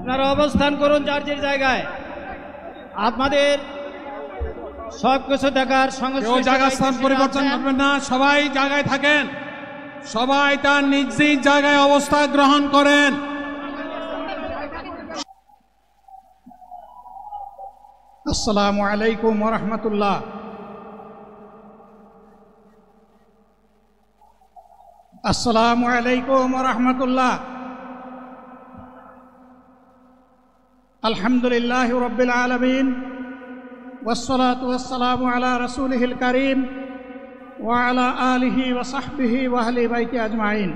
আপনারা অবস্থান করুন যার যার জায়গায়। আপনাদের সব কিছু দেখার সঙ্গে জায়গা স্থান পরিবর্তন করবেন না, সবাই জায়গায় থাকেন, সবাই তার নিজ নিজ জায়গায় অবস্থা গ্রহণ করেন। আসসালামু আলাইকুম ওয়া রাহমাতুল্লাহ। আসসালামু আলাইকুম ওয়া রাহমাতুল্লাহ। আলহামদুলিল্লাহি রাব্বিল আলামিন ওয়াসসালাতু ওয়াসসালামু আলা রাসূলিহিল কারীম ওয়া আলা আলিহি ওয়া সাহবিহি ওয়া আহলি বাইতি আজমাইন।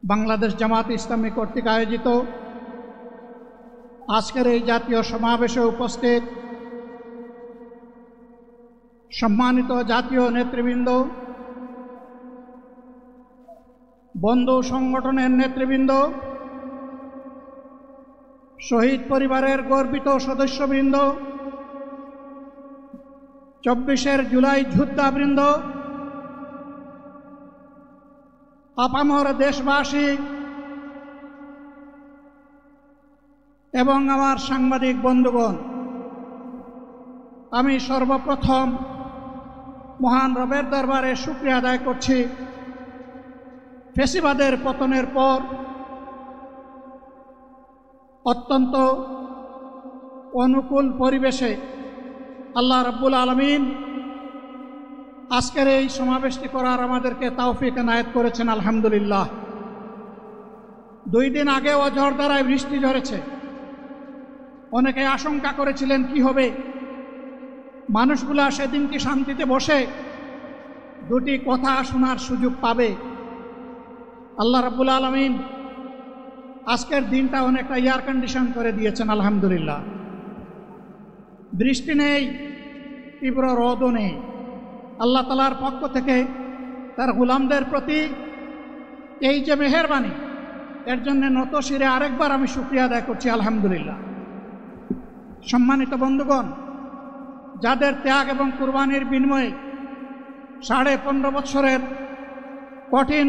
বাংলাদেশ জামাত ইসলামী কর্তৃক আয়োজিত আজকের এই জাতীয় সমাবেশে উপস্থিত সম্মানিত জাতীয় নেতৃবৃন্দ, বন্ধু সংগঠনের নেতৃবৃন্দ, শহীদ পরিবারের গর্বিত সদস্যবৃন্দ, 24 জুলাই যোদ্ধাবৃন্দ, আপামর দেশবাসী এবং আমার সাংবাদিক বন্ধুগণ, আমি সর্বপ্রথম মহান রবের দরবারে শুকরিয়া আদায় করছি। ফ্যাসিবাদের পতনের পর অত্যন্ত অনুকূল পরিবেশে আল্লাহ রাব্বুল আলামিন আজকের এই সমাবেশটি করার আমাদেরকে তৌফিক এনায়েত করেছেন, আলহামদুলিল্লাহ। 2 দিন আগেও ঝড়ধারায় বৃষ্টি ঝরেছে। অনেকে আশঙ্কা করেছিলেন কি হবে, মানুষগুলা সেদিন কি শান্তিতে বসে 2টি কথা শোনার সুযোগ পাবে। আল্লাহ রাব্বুল আলামিন আজকের দিনটা অনেকটা এয়ার কন্ডিশন করে দিয়েছেন, আলহামদুলিল্লাহ। বৃষ্টি নেই, তীব্র রোদও নেই। আল্লাহ তাআলার পক্ষ থেকে তার গোলামদের প্রতি এই যে মেহেরবানি, এর জন্য নত শিরে আরেকবার আমি শুকরিয়া আদায় করছি, আলহামদুলিল্লাহ। সম্মানিত বন্ধুগণ, যাদের ত্যাগ এবং কুরবানির বিনিময়ে 15.5 বছরের কঠিন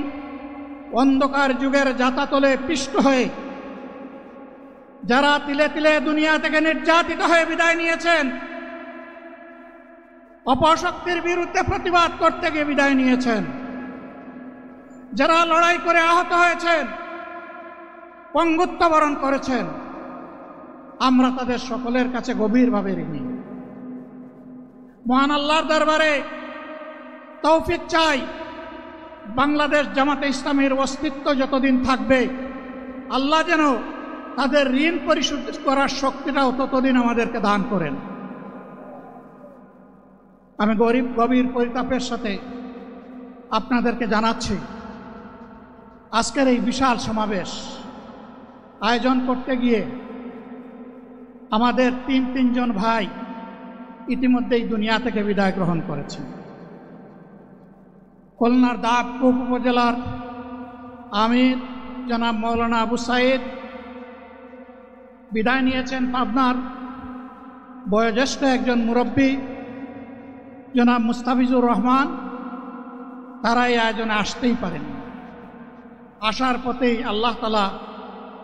অন্ধকার যুগের যাতাতলে পিষ্ট হয়ে যারা তিলে তিলে দুনিয়া থেকে নির্যাতিত হয়ে বিদায় নিয়েছেন, অপশক্তির বিরুদ্ধে প্রতিবাদ করতে গিয়ে বিদায় নিয়েছেন, যারা লড়াই করে আহত হয়েছেন, পঙ্গুত্ব বরণ করেছেন, আমরা তাদের সকলের কাছে গভীরভাবে ঋণী। মহান আল্লাহর দরবারে তৌফিক চাই, বাংলাদেশ জামাতে ইসলামীর অস্তিত্ব যতদিন থাকবে আল্লাহ যেন তাদের ঋণ পরিশোধ করার শক্তিটাও ততদিন আমাদেরকে দান করেন। আমি গভীর পরিতাপের সাথে আপনাদেরকে জানাচ্ছি, আজকের এই বিশাল সমাবেশ আয়োজন করতে গিয়ে আমাদের 3 ভাই ইতিমধ্যেই দুনিয়া থেকে বিদায় গ্রহণ করেছেন। খুলনার দাবকুপ উপজেলার আমির জনাব মৌলানা আবু সাইদ বিদায় নিয়েছেন। পাবনার বয়োজ্যেষ্ঠ একজন মুরব্বী জনাব মুস্তাফিজুর রহমান, তারা এই আয়োজনে আসতেই পারেন। আসার পথেই আল্লাহ তাআলা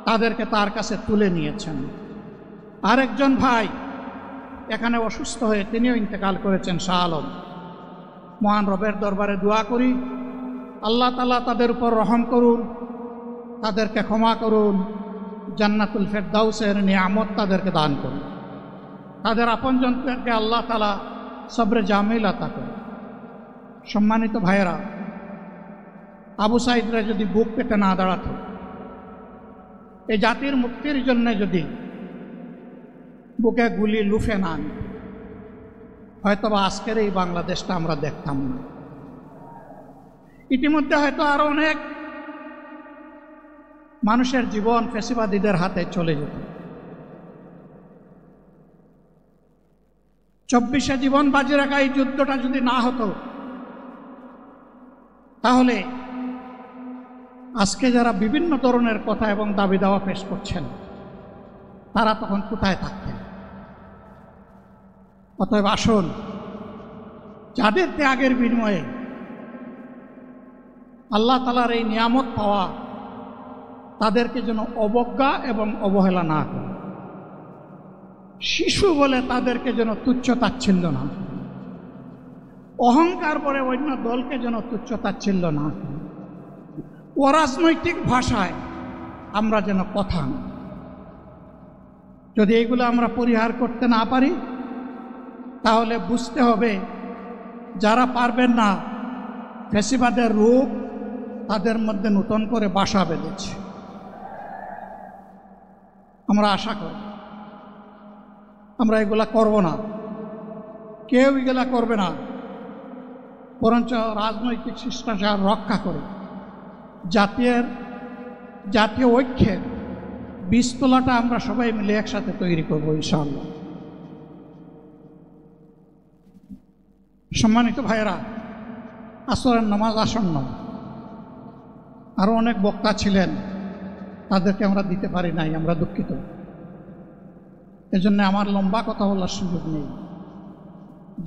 তাদেরকে তার কাছে তুলে নিয়েছেন। আরেকজন ভাই এখানে অসুস্থ হয়ে তিনিও ইন্তেকাল করেছেন, শাহ আলম। মহান রবের দরবারে দোয়া করি, আল্লাহ তাআলা তাদের উপর রহম করুন, তাদেরকে ক্ষমা করুন, জান্নাতুল ফেরদাউসের নিয়ামত তাদেরকে দান করুন, তাদের আপনজনদেরকে আল্লাহ তাআলা সবরে জামিল আতা করুন। সম্মানিত ভাইয়েরা, আবু সাইদরা যদি বুক পেতে না দাঁড়াত, এই জাতির মুক্তির জন্য যদি বুকে গুলি লুফে না আনি, হয়তোবা আজকের এই বাংলাদেশটা আমরা দেখতাম না। ইতিমধ্যে হয়তো আরো অনেক মানুষের জীবন ফ্যাসিবাদীদের হাতে চলে যেত। 24 জীবন বাজি রাখা এই যুদ্ধটা যদি না হতো, তাহলে আজকে যারা বিভিন্ন ধরনের কথা এবং দাবি দাওয়া পেশ করছেন, তারা তখন কোথায় থাকতেন? অতএব আসুন, যাদের ত্যাগের বিনিময়ে আল্লাহ তাআলার এই নিয়ামত পাওয়া, তাদেরকে যেন অবজ্ঞা এবং অবহেলা না করে, শিশু বলে তাদেরকে যেন তুচ্ছ তাচ্ছিল্য না করে, অহংকার করে অন্য দলকে যেন তুচ্ছ তাচ্ছিল্য না করে, অরাজনৈতিক ভাষায় আমরা যেন কথা না। যদি এগুলো আমরা পরিহার করতে না পারি তাহলে বুঝতে হবে যারা পারবেন না, ফ্যাসিবাদের রূপ তাদের মধ্যে নতুন করে বাসা বেঁধেছে। আমরা আশা করি আমরা এগুলা করব না, কেউ এগুলা করবে না, বরঞ্চ রাজনৈতিক শিষ্টাচার রক্ষা করে জাতীয় ঐক্যের বীজতলাটা আমরা সবাই মিলে একসাথে তৈরি করব ইনশাআল্লাহ। সম্মানিত ভাইয়েরা, আসরের নামাজ আসন্ন, আরও অনেক বক্তা ছিলেন, তাদেরকে আমরা দিতে পারি নাই, আমরা দুঃখিত। এজন্য আমার লম্বা কথা বলার সুযোগ নেই।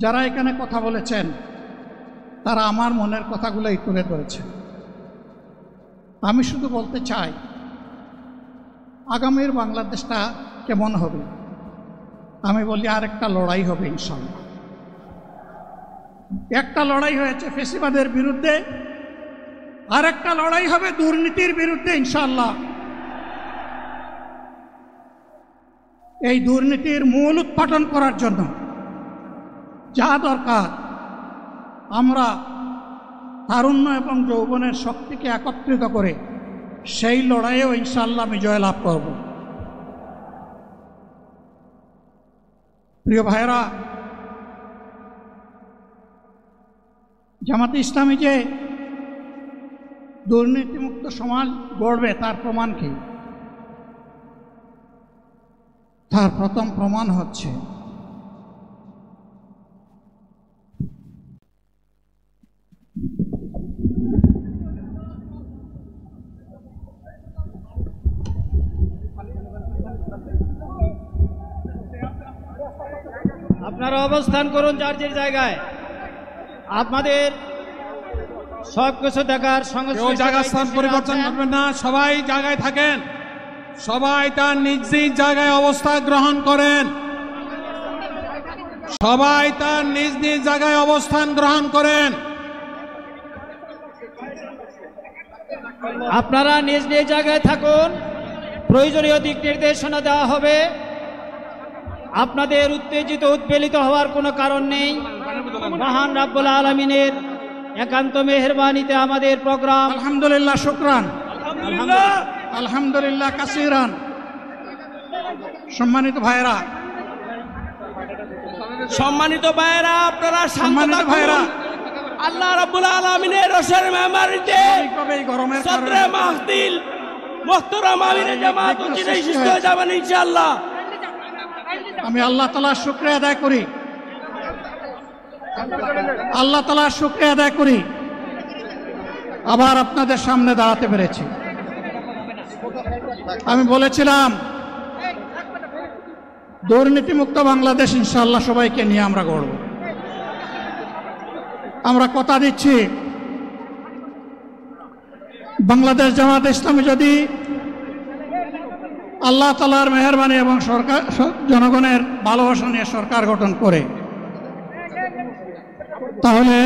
যারা এখানে কথা বলেছেন তারা আমার মনের কথাগুলোই তুলে ধরেছেন। আমি শুধু বলতে চাই, আগামীর বাংলাদেশটা কেমন হবে? আমি বলি আরেকটা লড়াই হবে ইনশাআল্লাহ। একটা লড়াই হয়েছে ফ্যাসিবাদের বিরুদ্ধে, আরেকটা লড়াই হবে দুর্নীতির বিরুদ্ধে ইনশাআল্লাহ। এই দুর্নীতির মূল উৎপাটন করার জন্য যা দরকার, আমরা তারুণ্য এবং যৌবনের শক্তিকে একত্রিত করে সেই লড়াইয়েও ইনশাআল্লাহ আমি জয়লাভ করব। প্রিয় ভাইয়েরা, জামাতে ইসলামী যে দুর্নীতিমুক্ত সমাজ গড়বে তার প্রমাণ কি? তার প্রথম প্রমাণ হচ্ছে আপনারা অবস্থান করুন যার যার জায়গায়। আপনাদের সব কিছু দেখার কেউ জায়গা স্থান পরিবর্তন করবেন না, সবাই জায়গায় থাকেন, সবাই তার নিজ নিজ জায়গায় অবস্থান গ্রহণ করেন, সবাই তার নিজ নিজ জায়গায় অবস্থান গ্রহণ করেন। আপনারা নিজ নিজ জায়গায় থাকুন, প্রয়োজনীয় দিক নির্দেশনা দেওয়া হবে। আপনাদের উত্তেজিত উদ্বেলিত হওয়ার কোনো কারণ নেই। মহান রাব্বুল আলামিনের একান্ত মেহেরবানিতে আমাদের প্রোগ্রাম আলহামদুলিল্লাহ, শুকরান, আলহামদুলিল্লাহ কাসিরান। সম্মানিত ভাইয়েরা, আপনারা সম্মানিত ভাইয়েরা, আল্লাহ রাব্বুল আলামিনের রসের মেহমানিতে গরমের সদরে মাহফিল মুহতারাম আমিরে জামাত উচিত সুস্থ হয়ে যাবেন ইনশাআল্লাহ। আমি আল্লাহ তাআলার শুকরিয়া আদায় করি, আল্লাহ তাআলার শুকরিয়া আদায় করি আবার আপনাদের সামনে দাঁড়াতে পেরেছি। আমি বলেছিলাম দুর্নীতিমুক্ত বাংলাদেশ ইনশাআল্লাহ সবাইকে নিয়ে আমরা গড়ব। আমরা কথা দিচ্ছি, বাংলাদেশ জামাতে ইসলামী যদি আল্লাহ তাআলার মেহেরবানি এবং সরকার জনগণের ভালোবাসা নিয়ে সরকার গঠন করে, তাহলে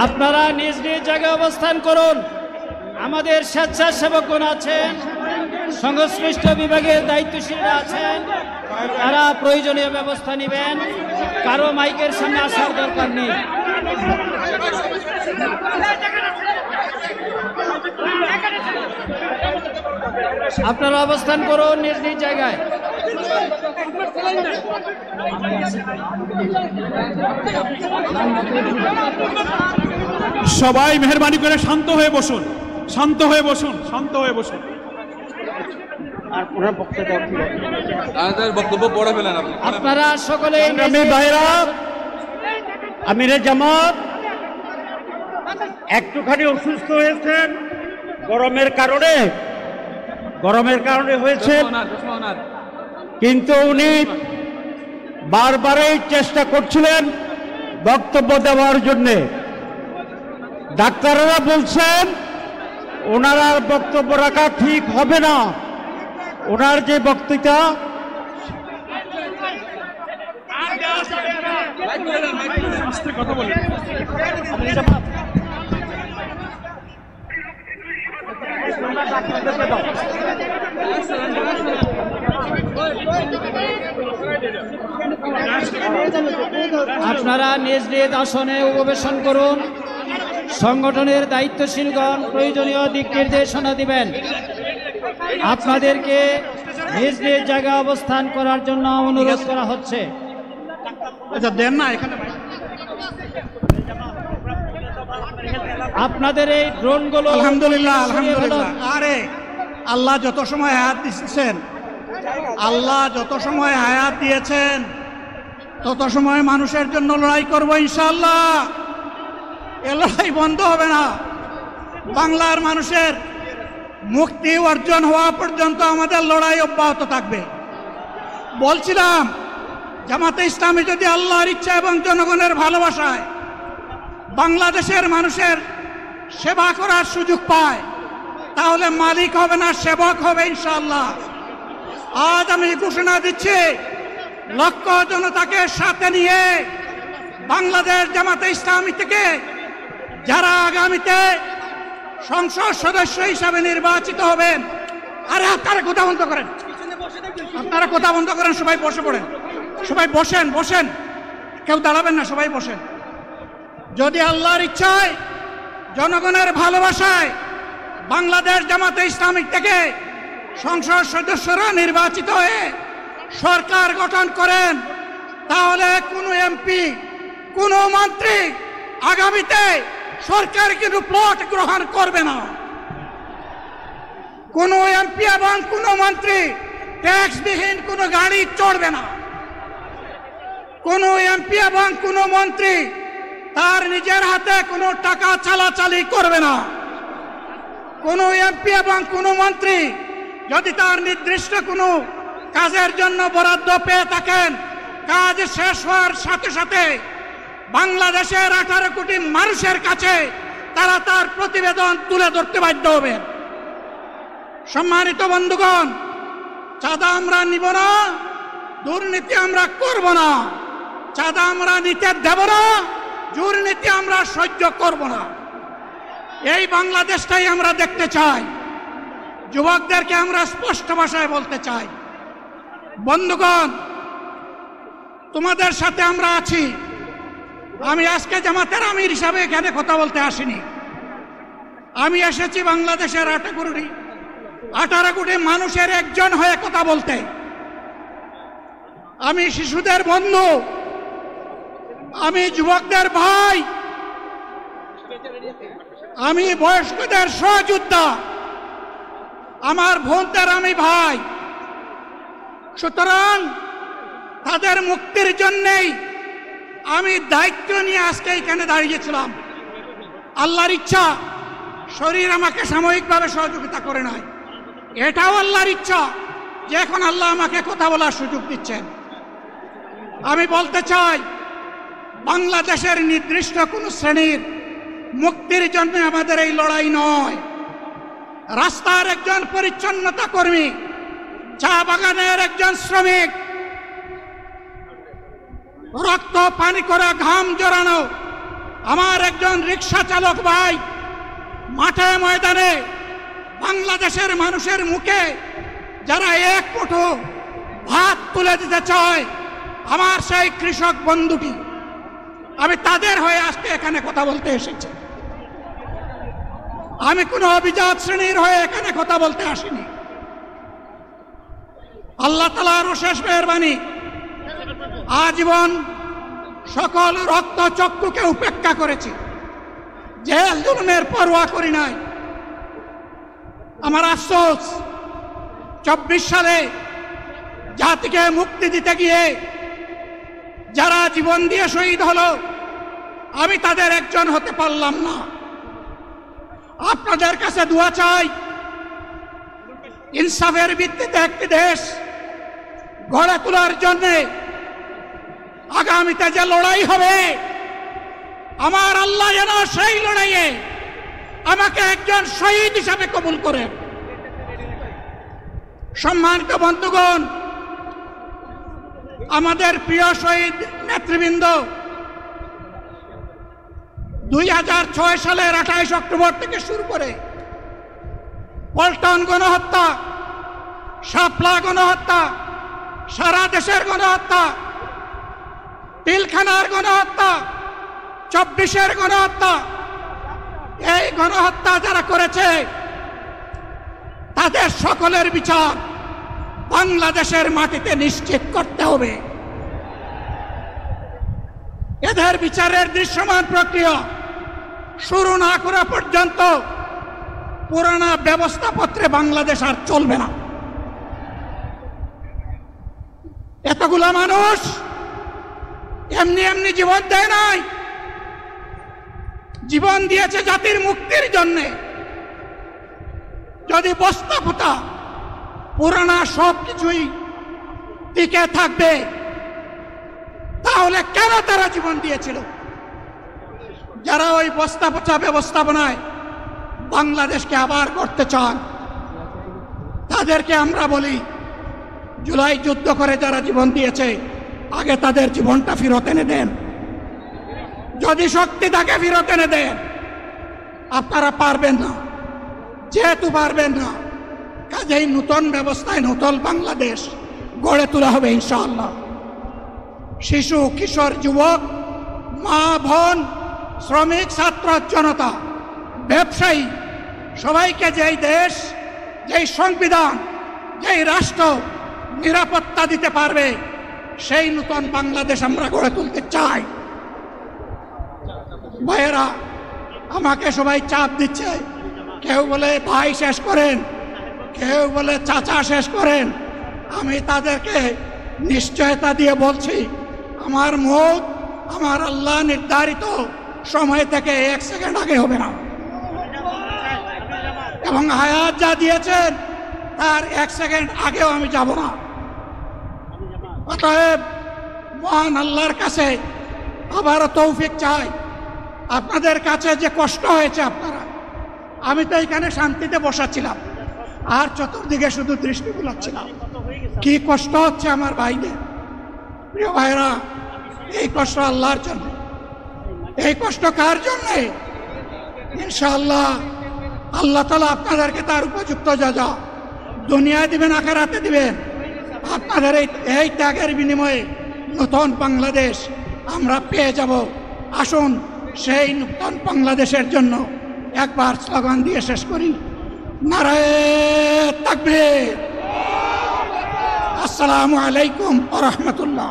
আপনারা নিজ নিজ জায়গায় অবস্থান করুন। আমাদের স্বেচ্ছাসেবকগণ আছেন, সংশ্লিষ্ট বিভাগের দায়িত্বশীলরা আছেন, তারা প্রয়োজনীয় ব্যবস্থা নেবেন। কারো মাইকের সামনে আসার দরকার নেই। আপনারা অবস্থান করুন নিজ নিজ জায়গায়। সবাই মেহেরবানি করে শান্ত হয়ে বসুন, শান্ত হয়ে বসুন, শান্ত হয়ে বসুন। বক্তব্য পড়ে ফেলেন আপনারা সকলে আমিরে জামাত একটুখানি অসুস্থ হয়েছেন গরমের কারণে হয়েছেন, কিন্তু উনি বারবারই চেষ্টা করছিলেন বক্তব্য দেওয়ার জন্যে। ডাক্তাররা বলছেন ওনার আর বক্তব্য রাখা ঠিক হবে না। ওনার যে বক্তৃতা আপনারা নিজ নিজ আসনে উপবেশন করুন। সংগঠনের দায়িত্বশীলগণ প্রয়োজনীয় দিক নির্দেশনা দিবেন। আপনাদেরকে নিজ নিজ জায়গায় অবস্থান করার জন্য অনুরোধ করা হচ্ছে। আচ্ছা দেন না এখানে। আপনাদের এই ড্রোনগুলো আলহামদুলিল্লাহ আলহামদুলিল্লাহ। আরে আল্লাহ যত সময় হায়াত দিয়েছেন, আল্লাহ যত সময় হায়াত দিয়েছেন তত সময় মানুষের জন্য লড়াই করবো ইনশাআল্লাহ। এ লড়াই বন্ধ হবে না। বাংলার মানুষের মুক্তি অর্জন হওয়া পর্যন্ত আমাদের লড়াই অব্যাহত থাকবে। বলছিলাম জামাতে ইসলামী যদি আল্লাহর ইচ্ছা এবং জনগণের ভালোবাসায় বাংলাদেশের মানুষের সেবা করার সুযোগ পায়, তাহলে মালিক হবে না, সেবক হবে ইনশাআল্লাহ। আজ আমি ঘোষণা দিচ্ছি, লক্ষ জনতাকে সাথে নিয়ে বাংলাদেশ জামাতে ইসলামী থেকে যারা আগামীতে সংসদ সদস্য হিসাবে নির্বাচিত হবেন, আরে আপনারা কথা বন্ধ করেন, আপনারা কথা বন্ধ করেন, সবাই বসে পড়েন, সবাই বসেন বসেন, কেউ দাঁড়াবেন না, সবাই বসেন। যদি আল্লাহর ইচ্ছায় জনগণের ভালোবাসায় বাংলাদেশ জামাতে ইসলামী থেকে সংসদ সদস্যরা নির্বাচিত হয়ে সরকার গঠন করেন, তাহলে কোনো এমপি কোনো মন্ত্রী আগামীতে সরকার কিন্তু প্লট গ্রহণ করবে না। কোনো এমপি এবং কোনো মন্ত্রী ট্যাক্সবিহীন কোনো গাড়ি চড়বে না। কোনো এমপি এবং কোনো মন্ত্রী তার নিজের হাতে কোনো টাকা চালাচালি করবে না। কোনো এমপি এবং কোনো মন্ত্রী যদি তার নির্দিষ্ট কোনো কাজের জন্য বরাদ্দ পেয়ে থাকেন, কাজ শেষ হওয়ার সাথে সাথে বাংলাদেশের 18 কোটি মানুষের কাছে তারা তার প্রতিবেদন তুলে ধরতে বাধ্য হবেন। সম্মানিত বন্ধুগণ, চাঁদা আমরা নিব না, দুর্নীতি আমরা করব না, চাঁদা আমরা নিতে দেব না, দুর্নীতি আমরা সহ্য করব না। এই বাংলাদেশটাই আমরা দেখতে চাই। যুবকদেরকে আমরা স্পষ্ট ভাষায় বলতে চাই, বন্ধুগণ তোমাদের সাথে আমরা আছি। আমি আজকে জামাতের আমির হিসাবে এখানে কথা বলতে আসিনি। আমি এসেছি বাংলাদেশের 18 কোটি মানুষের একজন হয়ে কথা বলতে। আমি শিশুদের বন্ধু, আমি যুবকদের ভাই, আমি বয়স্কদের সহযোদ্ধা, আমার বোনদের আমি ভাই। সুতরাং তাদের মুক্তির জন্যেই আমি দায়িত্ব নিয়ে আজকে এখানে দাঁড়িয়েছিলাম। আল্লাহর ইচ্ছা শরীর আমাকে সাময়িকভাবে সহযোগিতা করে নাই, এটাও আল্লাহর ইচ্ছা যে এখন আল্লাহ আমাকে কথা বলার সুযোগ দিচ্ছেন। আমি বলতে চাই, বাংলাদেশের নির্দিষ্ট কোন শ্রেণীর মুক্তির জন্য আমাদের এই লড়াই নয়। রাস্তার একজন পরিচ্ছন্নতা কর্মী, চা বাগানের একজন শ্রমিক, রক্ত পানি করে ঘাম জড়ানো আমার একজন রিক্সা চালক ভাই মাঠে ময়দানে বাংলাদেশের মানুষের মুখে যারা এক মুঠো ভাত তুলে দিতে চায়, আমার সেই কৃষক বন্ধুটি, আমি তাদের হয়ে আজকে এখানে কথা বলতে এসেছি। আমি কোনো অভিজাত শ্রেণীর হয়ে এখানে কথা বলতে আসিনি। আল্লাহ তাআলার অশেষ মেহেরবানি, আজীবন সকল রক্ত চক্ষুকে উপেক্ষা করেছি, জেল জুলুমের পরোয়া করি নাই। আমার আফসোস, 24 সালে জাতিকে মুক্তি দিতে গিয়ে যারা জীবন দিয়ে শহীদ হলো, আমি তাদের একজন হতে পারলাম না। আপনাদের কাছে দোয়া চাই, ইনসাফের ভিত্তিতে একটি দেশ গড়ে তোলার জন্য আগামীতে যে লড়াই হবে, আমার আল্লাহ যেন সেই লড়াইয়ে আমাকে একজন শহীদ হিসাবে কবুল করেন। সম্মানিত বন্ধুগণ, আমাদের প্রিয় শহীদ নেতৃবৃন্দ 2006 সালের 28 অক্টোবর থেকে শুরু করে পল্টন গণহত্যা, শাপলা গণহত্যা, সারা দেশের গণহত্যা, পিলখানার গণহত্যা, 24-এর গণহত্যা, এই গণহত্যা যারা করেছে তাদের সকলের বিচার বাংলাদেশের মাটিতে নিশ্চিত করতে হবে। এদের বিচারের দৃশ্যমান প্রক্রিয়া শুরু না করা পর্যন্ত পুরানা ব্যবস্থাপত্রে বাংলাদেশ আর চলবে না। এতগুলো মানুষ এমনি এমনি জীবন দেয় নাই, জীবন দিয়েছে জাতির মুক্তির জন্যে। যদি বস্তা পোতা পুরানা সব কিছুই টিকে থাকবে, তাহলে কেন তারা জীবন দিয়েছিল? যারা ওই বস্তা পোতা ব্যবস্থাপনায় বাংলাদেশকে আবার করতে চান, তাদেরকে আমরা বলি, জুলাই যুদ্ধ করে যারা জীবন দিয়েছে, আগে তাদের জীবনটা ফেরত এনে দেন। যদি শক্তি থাকে ফেরত এনে দেন। আপনারা পারবেন না, যেহেতু পারবেন না, কাজেই নতুন ব্যবস্থায় নতুন বাংলাদেশ গড়ে তোলা হবে ইনশাআল্লাহ। শিশু, কিশোর, যুবক, মা, বোন, শ্রমিক, ছাত্র, জনতা, ব্যবসায়ী, সবাইকে যেই দেশ, যেই সংবিধান, যেই রাষ্ট্র নিরাপত্তা দিতে পারবে, সেই নতুন বাংলাদেশ আমরা গড়ে তুলতে চাই। ভাইয়েরা, আমাকে সবাই চাপ দিচ্ছে, কেউ বলে ভাই শেষ করেন, কেউ বলে চাচা শেষ করেন। আমি তাদেরকে নিশ্চয়তা দিয়ে বলছি, আমার মৌত আমার আল্লাহ নির্ধারিত সময় থেকে 1 সেকেন্ড আগে হবে না, এবং হায়াত যা দিয়েছেন তার 1 সেকেন্ড আগেও আমি যাব না। অতএব মহান আল্লাহর কাছে আবারও তৌফিক চাই। আপনাদের কাছে যে কষ্ট হয়েছে, আপনারা, আমি তো এখানে শান্তিতে বসাছিলাম, আর চতুর্দিকে শুধু দৃষ্টি বুলাচ্ছিলাম। কি কষ্ট হচ্ছে আমার ভাইদের। প্রিয় ভাইরা, এই কষ্ট আল্লাহর জন্য। এই কষ্ট কার জন্যে? ইনশাআল্লাহ আল্লাহ তাআলা আপনাদেরকে তার উপযুক্ত যাজা দুনিয়ায় দিবেন, আখিরাতে দিবেন। আপনাদের এই ত্যাগের বিনিময়ে নতুন বাংলাদেশ আমরা পেয়ে যাব। আসুন সেই নতুন বাংলাদেশের জন্য একবার স্লোগান দিয়ে শেষ করি, নারায়ে তাকবীর। আসসালামু আলাইকুম ওয়া রাহমাতুল্লাহ।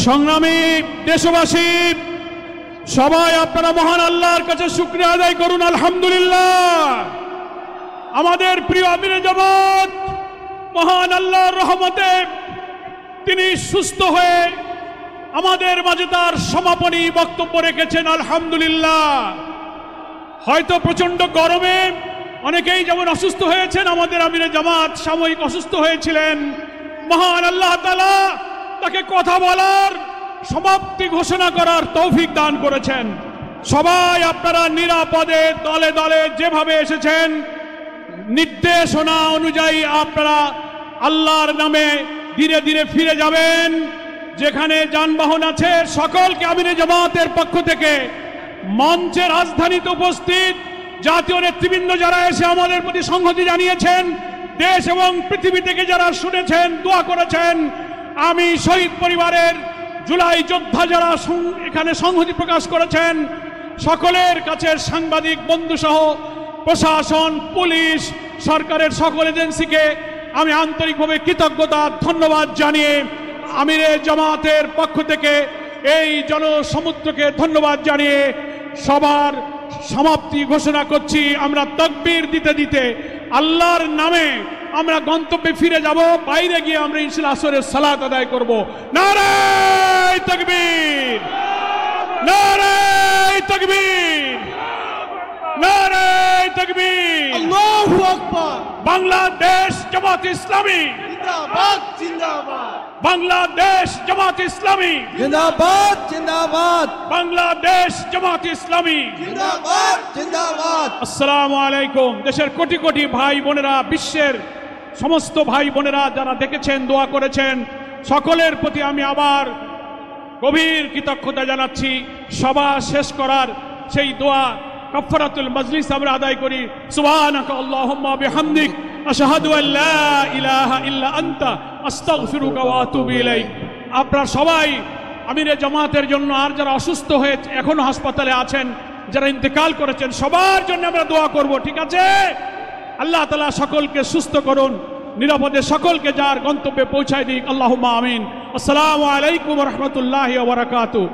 সংগ্রামী দেশবাসী, সবাই আপনারা মহান আল্লাহর কাছে শুকরিয়া আদায় করুন। আলহামদুলিল্লাহ, আমাদের প্রিয় আমিরে জামাত মহান আল্লাহর রহমতে তিনি সুস্থ হয়ে আমাদের মাঝে তার সমাপনী বক্তব্য রেখেছেন। আলহামদুলিল্লাহ। হয়তো প্রচন্ড গরমে অনেকেই যেমন অসুস্থ হয়েছেন, আমাদের আমিরে জামাত সাময়িক অসুস্থ হয়েছিলেন। মহান আল্লাহ তাআলা তাকে কথা বলার, সমাপ্তি ঘোষণা করার তৌফিক দান করেছেন। সবাই আপনারা নিরাপদে দলে দলে যেভাবে এসেছেন, নির্দেশনা অনুযায়ী আপনারা আল্লাহর নামে ধীরে ধীরে ফিরে যাবেন। যেখানে যানবাহন আছে সকলকে আমিরে জামাতের পক্ষ থেকে, মঞ্চে রাজধানীতে উপস্থিত জাতীয় নেতৃবৃন্দ যারা এসে আমাদের প্রতি সংহতি জানিয়েছেন, দেশ এবং পৃথিবী থেকে যারা শুনেছেন, দোয়া করেছেন, আমি শহীদ পরিবারের জুলাই যোদ্ধা যারা এখানে সংহতি প্রকাশ করেছেন, সকলের কাছে সাংবাদিক বন্ধু সহ প্রশাসন, পুলিশ, সরকারের সকল এজেন্সিকে আমি আন্তরিকভাবে কৃতজ্ঞতা, ধন্যবাদ জানিয়ে আমিরে জামাতের পক্ষ থেকে এই জনসমুদ্রকে ধন্যবাদ জানিয়ে সবার সমাপ্তি ঘোষণা করছি। আমরা তাকবীর দিতে দিতে আল্লাহর নামে আমরা গন্তব্যে ফিরে যাব। বাইরে গিয়ে আমরা ইনশাআল্লাহ আসরের সালাত আদায় করব। নারে তাকবীর, নারে তাকবীর, নারে তাকবীর। আল্লাহু আকবার। বাংলাদেশ জামাত ইসলামী জিন্দাবাদ জিন্দাবাদ। বাংলাদেশ জামাত ইসলামী জিন্দাবাদ জিন্দাবাদ। বাংলাদেশ জামাত ইসলামী জিন্দাবাদ জিন্দাবাদ। আসসালামু আলাইকুম। দেশের কোটি কোটি ভাই বোনেরা, বিশ্বের সমস্ত ভাই বোনেরা যারা দেখেছেন, দোয়া করেছেন, সকলের প্রতি আমি আবার গভীর কৃতজ্ঞতা জানাচ্ছি। সভা শেষ করার সেই দোয়া কাফারাতুল মাজলিস আমরা আদায় করি। সুবহানাকা আল্লাহুম্মা বিহামদিক আশহাদু আল্লা ইলাহা ইল্লা আনতা আস্তাগফিরুকা ওয়া আতুবু ইলাইক। আপনারা সবাই আমিরে জামাতের জন্য, আর যারা অসুস্থ হয়ে এখনো হাসপাতালে আছেন, যারা ইন্তেকাল করেছেন, সবার জন্য আমরা দোয়া করব, ঠিক আছে? আল্লাহ তাআলা সকলকে সুস্থ করুন, নিরাপদে সকলকে যার গন্তব্যে পৌঁছায় দিক। আল্লাহুম্মা আমিন। আসসালামু আলাইকুম ওয়া রাহমাতুল্লাহি ওয়া বারাকাতুহু।